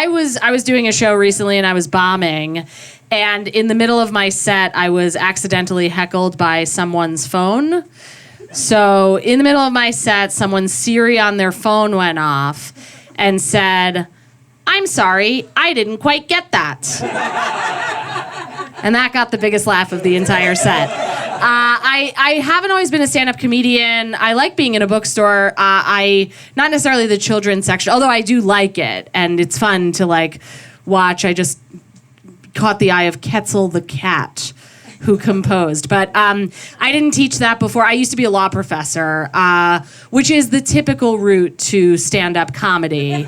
I was doing a show recently and I was bombing, and in the middle of my set, I was accidentally heckled by someone's phone. So in the middle of my set, someone's Siri on their phone went off and said, "I'm sorry, I didn't quite get that." And that got the biggest laugh of the entire set. I haven't always been a stand-up comedian. I like being in a bookstore. Not necessarily the children's section, although I do like it, and it's fun to like watch. I just caught the eye of Quetzal the cat, who composed. But I didn't teach that before. I used to be a law professor, which is the typical route to stand-up comedy.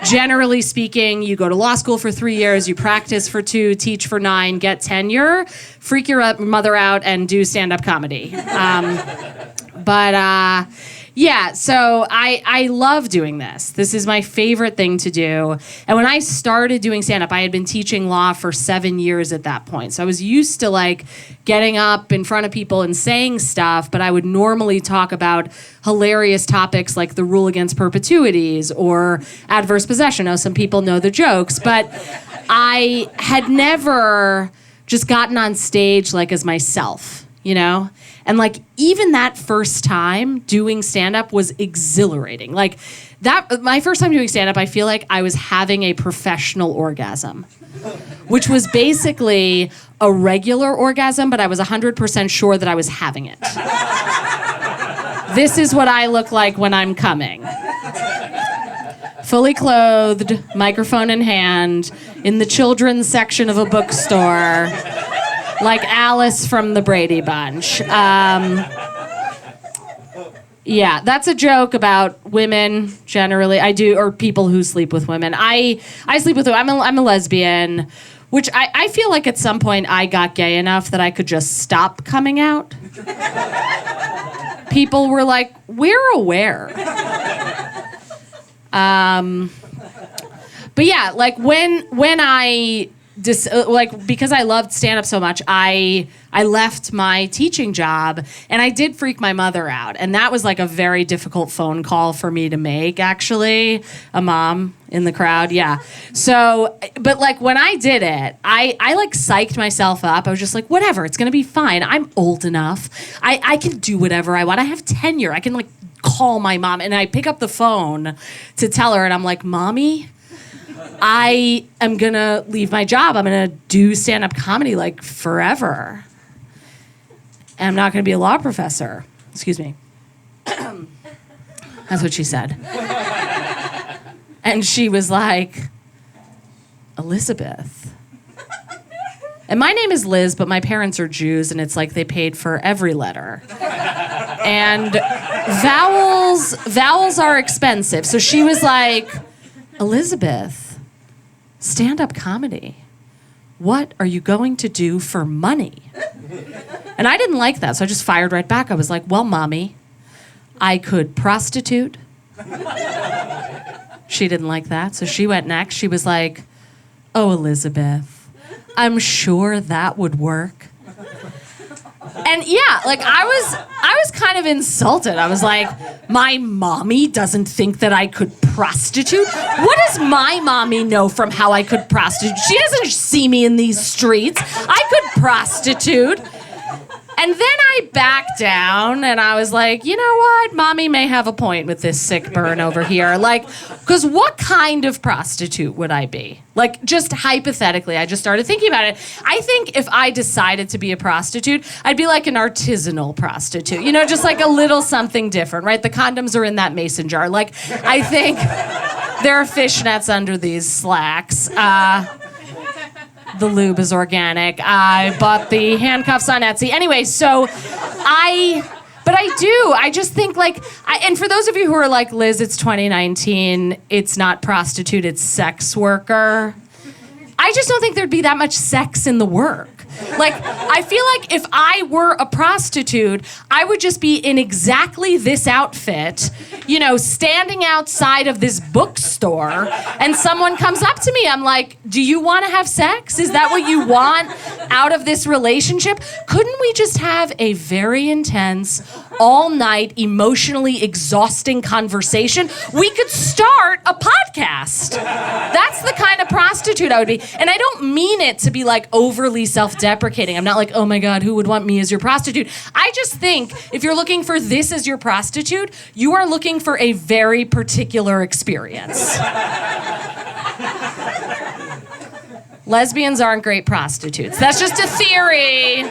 Generally speaking, you go to law school for 3 years, you practice for 2, teach for 9, get tenure, freak your mother out, and do stand-up comedy. Yeah, so I love doing this. This is my favorite thing to do. And when I started doing stand-up, I had been teaching law for 7 years at that point. So I was used to like getting up in front of people and saying stuff, but I would normally talk about hilarious topics like the rule against perpetuities or adverse possession. Now, some people know the jokes, but I had never just gotten on stage like as myself, you know? And like even that first time doing stand-up was exhilarating. Like that, my first time doing stand-up, I feel like I was having a professional orgasm, which was basically a regular orgasm, but I was 100% sure that I was having it. This is what I look like when I'm coming. Fully clothed, microphone in hand, in the children's section of a bookstore, like Alice from the Brady Bunch. Yeah, that's a joke about women generally. I do, or people who sleep with women. I sleep with women. I'm a lesbian, which I feel like at some point I got gay enough that I could just stop coming out. People were like, "We're aware." But yeah, like when I because I loved stand-up so much, I left my teaching job and I did freak my mother out. And that was like a very difficult phone call for me to make, actually. A mom in the crowd, yeah. So, but like when I did it, I like psyched myself up. I was just like, whatever, it's gonna be fine. I'm old enough. I can do whatever I want. I have tenure. I can like call my mom. And I pick up the phone to tell her and I'm like, "Mommy, I am gonna leave my job. I'm gonna do stand-up comedy like forever. And I'm not gonna be a law professor." Excuse me. That's what she said. And she was like, "Elizabeth." And my name is Liz, but my parents are Jews, and it's like they paid for every letter. And vowels are expensive. So she was like, "Elizabeth, stand-up comedy. What are you going to do for money?" And I didn't like that, so I just fired right back. I was like, "Well, Mommy, I could prostitute." She didn't like that, so she went next. She was like, "Oh, Elizabeth, I'm sure that would work." And yeah, like I was kind of insulted. I was like, my mommy doesn't think that I could prostitute? What does my mommy know from how I could prostitute? She doesn't see me in these streets. I could prostitute. And then I backed down and I was like, you know what? Mommy may have a point with this sick burn over here. Like, because what kind of prostitute would I be? Like, just hypothetically, I just started thinking about it. I think if I decided to be a prostitute, I'd be like an artisanal prostitute. You know, just like a little something different, right? The condoms are in that mason jar. Like, I think there are fishnets under these slacks. The lube is organic. I bought the handcuffs on Etsy. Anyway, so I just think like, and for those of you who are like, "Liz, it's 2019, it's not prostitute, it's sex worker." I just don't think there'd be that much sex in the work. Like, I feel like if I were a prostitute, I would just be in exactly this outfit, standing outside of this bookstore and someone comes up to me. I'm like, do you want to have sex? Is that what you want out of this relationship? Couldn't we just have a very intense, all-night, emotionally exhausting conversation? We could start a podcast. That's the kind of prostitute I would be. And I don't mean it to be like overly self-deprecating. I'm not like, oh my God, who would want me as your prostitute? I just think if you're looking for this as your prostitute, you are looking for a very particular experience. Lesbians aren't great prostitutes. That's just a theory.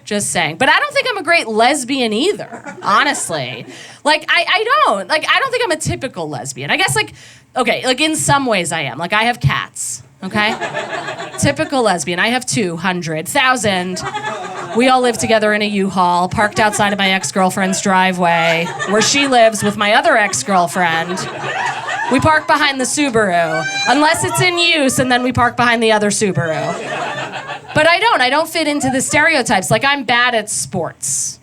Just saying. But I don't think I'm a great lesbian either, honestly. I don't think I'm a typical lesbian. I guess in some ways I am. I have cats, okay? Typical lesbian. I have 200,000. We all live together in a U-Haul, parked outside of my ex-girlfriend's driveway, where she lives with my other ex-girlfriend. We park behind the Subaru, unless it's in use, and then we park behind the other Subaru. But I don't fit into the stereotypes. I'm bad at sports.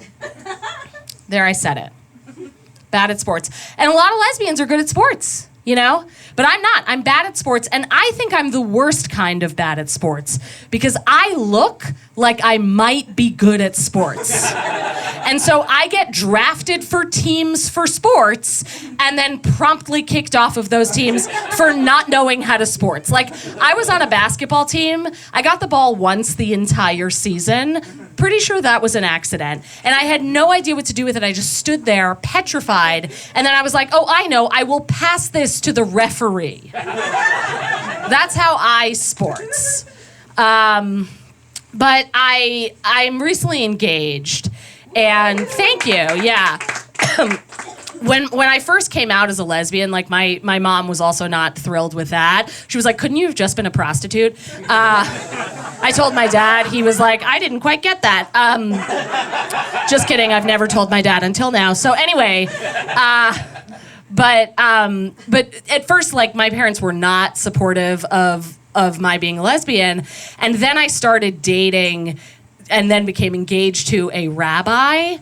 There, I said it. Bad at sports. And a lot of lesbians are good at sports, But I'm not. I'm bad at sports, and I think I'm the worst kind of bad at sports because I look like I might be good at sports. And so I get drafted for teams for sports and then promptly kicked off of those teams for not knowing how to sports. I was on a basketball team. I got the ball once the entire season. Pretty sure that was an accident. And I had no idea what to do with it. I just stood there petrified. And then I was like, oh, I know. I will pass this to the referee. That's how I sports. But I'm recently engaged. And thank you, yeah. When I first came out as a lesbian, my mom was also not thrilled with that. She was like, couldn't you have just been a prostitute? I told my dad. He was like, I didn't quite get that. Just kidding. I've never told my dad until now. So anyway, but at first, my parents were not supportive of my being a lesbian. And then I started dating and then became engaged to a rabbi.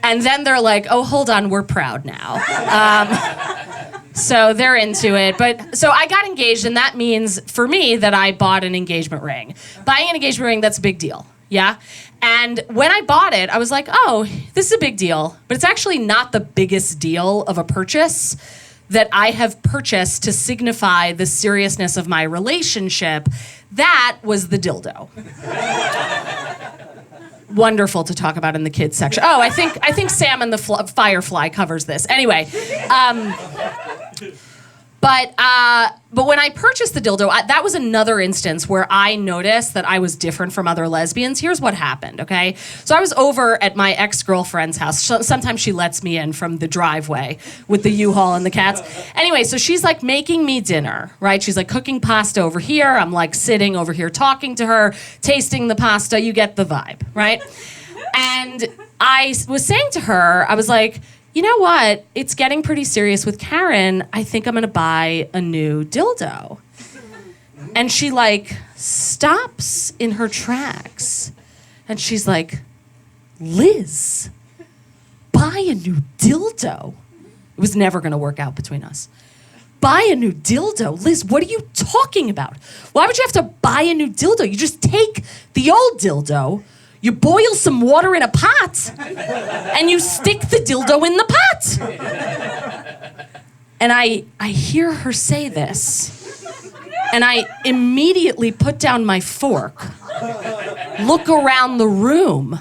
And then they're like, oh, hold on, we're proud now. So they're into it. So I got engaged, and that means, for me, that I bought an engagement ring. Buying an engagement ring, that's a big deal, yeah? And when I bought it, I was like, oh, this is a big deal. But it's actually not the biggest deal of a purchase that I have purchased to signify the seriousness of my relationship. That was the dildo. Wonderful to talk about in the kids section. Oh, I think Sam and the Firefly covers this. Anyway, but when I purchased the dildo, that was another instance where I noticed that I was different from other lesbians. Here's what happened, okay? So I was over at my ex-girlfriend's house. Sometimes she lets me in from the driveway with the U-Haul and the cats. Anyway, so she's making me dinner, right? She's cooking pasta over here. I'm sitting over here talking to her, tasting the pasta. You get the vibe, right? And I was saying to her, I was like, you know what? It's getting pretty serious with Karen. I think I'm gonna buy a new dildo. And she stops in her tracks. And she's like, Liz, buy a new dildo. It was never gonna work out between us. Buy a new dildo. Liz, what are you talking about? Why would you have to buy a new dildo? You just take the old dildo, you boil some water in a pot, and you stick the dildo in the pot. And I hear her say this, and I immediately put down my fork, look around the room,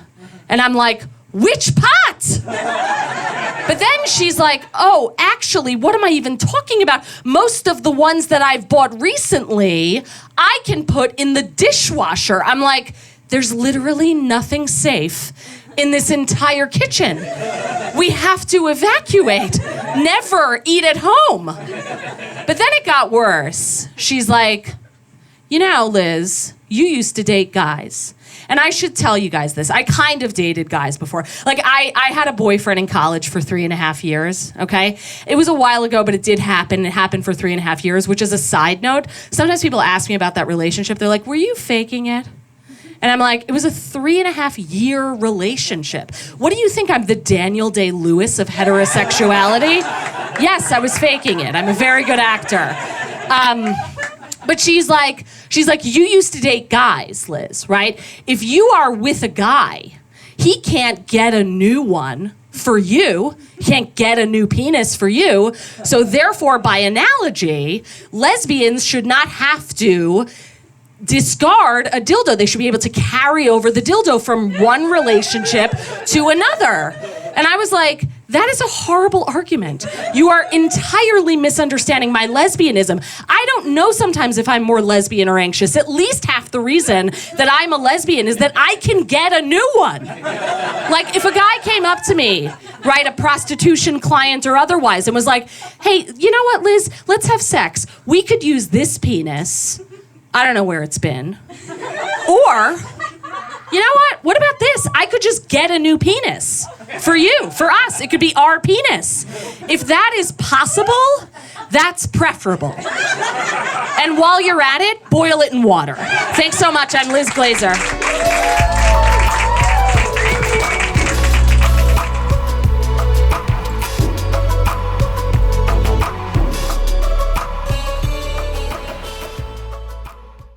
and I'm like, which pot? But then she's like, oh, actually, what am I even talking about? Most of the ones that I've bought recently, I can put in the dishwasher. I'm like, there's literally nothing safe in this entire kitchen. We have to evacuate. Never eat at home. But then it got worse. She's like, Liz, you used to date guys. And I should tell you guys this. I kind of dated guys before. I had a boyfriend in college for 3.5 years, okay? It was a while ago, but it did happen. It happened for 3.5 years, which is a side note. Sometimes people ask me about that relationship. They're like, were you faking it? And I'm like, it was a 3.5-year relationship. What do you think? I'm the Daniel Day-Lewis of heterosexuality? Yes, I was faking it. I'm a very good actor. But she's like, you used to date guys, Liz, right? If you are with a guy, he can't get a new one for you. He can't get a new penis for you. So therefore, by analogy, lesbians should not have to discard a dildo. They should be able to carry over the dildo from one relationship to another. And I was like, that is a horrible argument. You are entirely misunderstanding my lesbianism. I don't know sometimes if I'm more lesbian or anxious. At least half the reason that I'm a lesbian is that I can get a new one. Like, if a guy came up to me, right, a prostitution client or otherwise, and was like, hey, you know what, Liz? Let's have sex. We could use this penis. I don't know where it's been. Or, you know what? What about this? I could just get a new penis for you, for us. It could be our penis. If that is possible, that's preferable. And while you're at it, boil it in water. Thanks so much. I'm Liz Glazer.